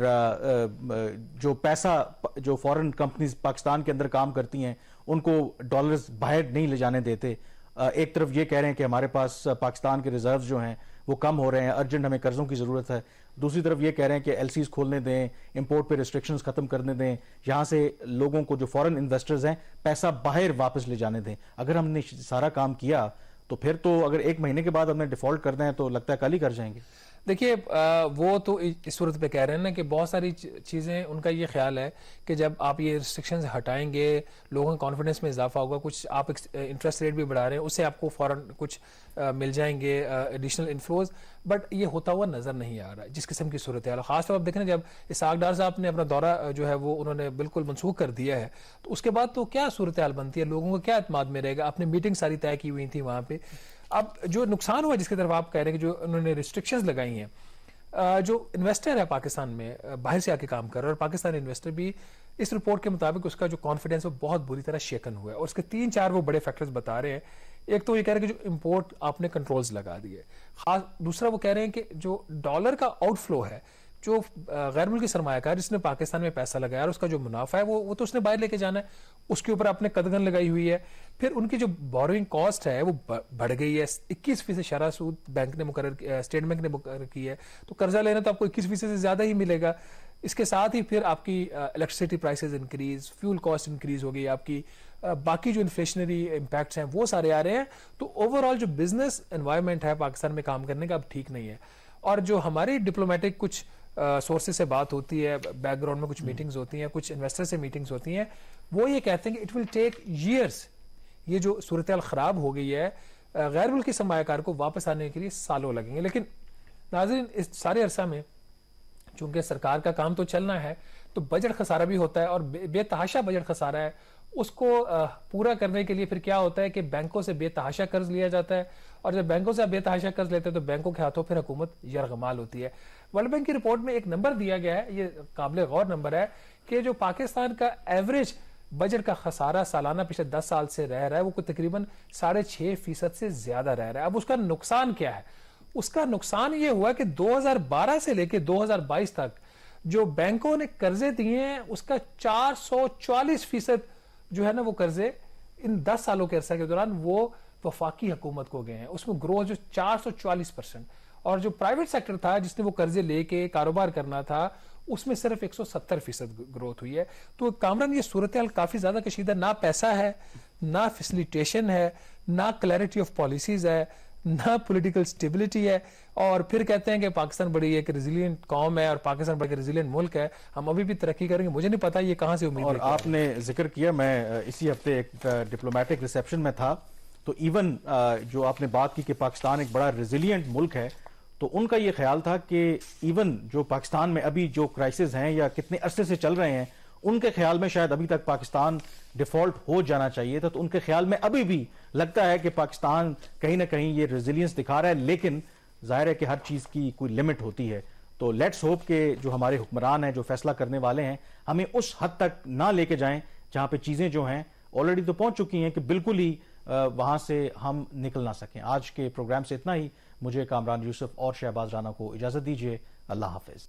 Speaker 1: جو پیسہ جو فورن کمپنیز پاکستان کے اندر کام کرتی ہیں ان کو ڈالرز باہر نہیں لے جانے دیتے. ایک طرف یہ کہہ رہے ہیں کہ ہمارے پاس پاکستان کے ریزروز جو ہیں وہ کم ہو رہے ہیں, ارجنٹ ہمیں قرضوں کی ضرورت ہے. دوسری طرف یہ کہہ رہے ہیں کہ ایل سیز کھولنے دیں, امپورٹ پہ ریسٹرکشنز ختم کرنے دیں, یہاں سے لوگوں کو جو فورن انویسٹرز ہیں پیسہ باہر واپس لے جانے دیں. اگر ہم نے سارا کام کیا تو پھر تو اگر 1 مہینے کے بعد ہم نے ڈیفالٹ کرنا ہے تو لگتا ہے کل ہی کر جائیں گے.
Speaker 2: دیکھیے وہ تو اس صورت پہ کہہ رہے ہیں نا کہ بہت ساری چیزیں, ان کا یہ خیال ہے کہ جب آپ یہ ریسٹرکشنز ہٹائیں گے لوگوں کے کانفیڈنس میں اضافہ ہوگا, کچھ آپ انٹرسٹ ریٹ بھی بڑھا رہے ہیں اس سے آپ کو فوراً کچھ مل جائیں گے ایڈیشنل انفلوز, بٹ یہ ہوتا ہوا نظر نہیں آ رہا ہے جس قسم کی صورتحال. خاص طور پر آپ دیکھیں جب اسحاق ڈار صاحب نے اپنا دورہ جو ہے وہ انہوں نے بالکل منسوخ کر دیا ہے, تو اس کے بعد تو کیا صورتحال بنتی ہے, لوگوں کو کیا اعتماد میں رہے گا. آپ نے میٹنگ ساری طے کی ہوئی تھی وہاں پہ. اب جو نقصان ہوا جس کی طرف آپ کہہ رہے ہیں کہ جو انہوں نے ریسٹرکشنز لگائی ہیں, جو انویسٹر ہے پاکستان میں باہر سے آ کے کام کر رہا ہے, اور پاکستانی انویسٹر بھی اس رپورٹ کے مطابق اس کا جو کانفیڈنس وہ بہت بری طرح شیکن ہوا ہے. اور اس کے 3-4 وہ بڑے فیکٹرز بتا رہے ہیں. ایک تو یہ کہہ رہے ہیں کہ جو امپورٹ آپ نے کنٹرولز لگا دیے, خاص دوسرا وہ کہہ رہے ہیں کہ جو ڈالر کا آؤٹ فلو ہے, جو غیر ملکی سرمایہ کار جس نے پاکستان میں پیسہ لگایا اور اس کا جو منافع ہے وہ تو اس نے باہر لے کے جانا ہے, اس کے اوپر آپ نے قدغن لگائی ہوئی ہے. پھر ان کی جو بوروئنگ کاسٹ ہے وہ بڑھ گئی ہے, 21% شرح سود بینک نے اسٹیٹ بینک نے مقرر کی ہے, تو قرضہ لینا تو آپ کو 21% سے زیادہ ہی ملے گا. اس کے ساتھ ہی پھر آپ کی electricity prices increase, fuel cost increase ہو گئی, آپ کی باقی جو انفلیشنری امپیکٹس ہیں وہ سارے آ رہے ہیں. تو اوور آل جو بزنس انوائرمنٹ ہے پاکستان میں کام کرنے کا اب ٹھیک نہیں ہے. اور جو ہماری ڈپلومیٹک کچھ سورسز سے بات ہوتی ہے, بیک گراؤنڈ میں کچھ میٹنگز ہوتی ہیں, کچھ انویسٹر سے میٹنگز ہوتی ہیں, وہ یہ کہتے ہیں کہ اٹ ول ٹیک ایئرس, یہ جو صورتحال خراب ہو گئی ہے غیر ملکی سرمایہ کار کو واپس آنے کے لیے سالوں لگیں گے. لیکن ناظرین اس سارے عرصہ میں چونکہ سرکار کا کام تو چلنا ہے, تو بجٹ خسارہ بھی ہوتا ہے, اور بے تحاشا بجٹ خسارہ ہے, اس کو پورا کرنے کے لیے پھر کیا ہوتا ہے کہ بینکوں سے بے تحاشا قرض لیا جاتا ہے, اور جب بینکوں سے بے تحاشا قرض لیتے ہیں تو بینکوں کے ہاتھوں پھر حکومت یرغمال ہوتی ہے. ورلڈ بینک کی رپورٹ میں ایک نمبر دیا گیا ہے, یہ قابل غور نمبر ہے, کہ جو پاکستان کا ایوریج بجٹ کا خسارہ سالانہ پچھلے 10 سال سے رہ رہا ہے وہ تقریباً 6.5% سے زیادہ رہ رہا ہے. اب اس کا نقصان کیا ہے؟ اس کا نقصان یہ ہوا کہ 2012 سے لے کے 2022 تک جو بینکوں نے قرضے دیے ہیں اس کا 444% جو ہے نا وہ قرضے ان 10 سالوں کے عرصہ کے دوران وہ وفاقی حکومت کو گئے ہیں. اس میں گروتھ جو 444%, اور جو پرائیویٹ سیکٹر تھا جس نے وہ قرضے لے کے کاروبار کرنا تھا اس میں صرف 170% گروتھ ہوئی ہے. تو کامران یہ صورتحال کافی زیادہ کشیدہ, نہ پیسہ ہے, نہ فیسیلیٹیشن ہے, نہ کلیئرٹی آف پالیسیز ہے, نہ پولیٹیکل سٹیبلٹی ہے, اور پھر کہتے ہیں کہ پاکستان بڑی ایک ریزیلینٹ قوم ہے اور پاکستان بڑا ریزیلینٹ ملک ہے, ہم ابھی بھی ترقی کریں گے. مجھے نہیں پتا یہ کہاں سے امید ہے.
Speaker 1: اور آپ نے ذکر کیا, میں اسی ہفتے ایک ڈپلومیٹک ریسیپشن میں تھا, تو ایون جو آپ نے بات کی کہ پاکستان ایک بڑا ریزیلینٹ ملک ہے, تو ان کا یہ خیال تھا کہ ایون جو پاکستان میں ابھی جو کرائسس ہیں یا کتنے عرصے سے چل رہے ہیں, ان کے خیال میں شاید ابھی تک پاکستان ڈیفالٹ ہو جانا چاہیے تھا. تو ان کے خیال میں ابھی بھی لگتا ہے کہ پاکستان کہیں نہ کہیں یہ ریزیلینس دکھا رہا ہے, لیکن ظاہر ہے کہ ہر چیز کی کوئی لمٹ ہوتی ہے. تو لیٹس ہوپ کہ جو ہمارے حکمران ہیں, جو فیصلہ کرنے والے ہیں, ہمیں اس حد تک نہ لے کے جائیں جہاں پہ چیزیں جو ہیں آلریڈی تو پہنچ چکی ہیں کہ بالکل ہی وہاں سے ہم نکل نہ سکیں. آج کے پروگرام سے اتنا ہی. مجھے کامران یوسف اور شہباز رانا کو اجازت دیجیے. اللہ حافظ.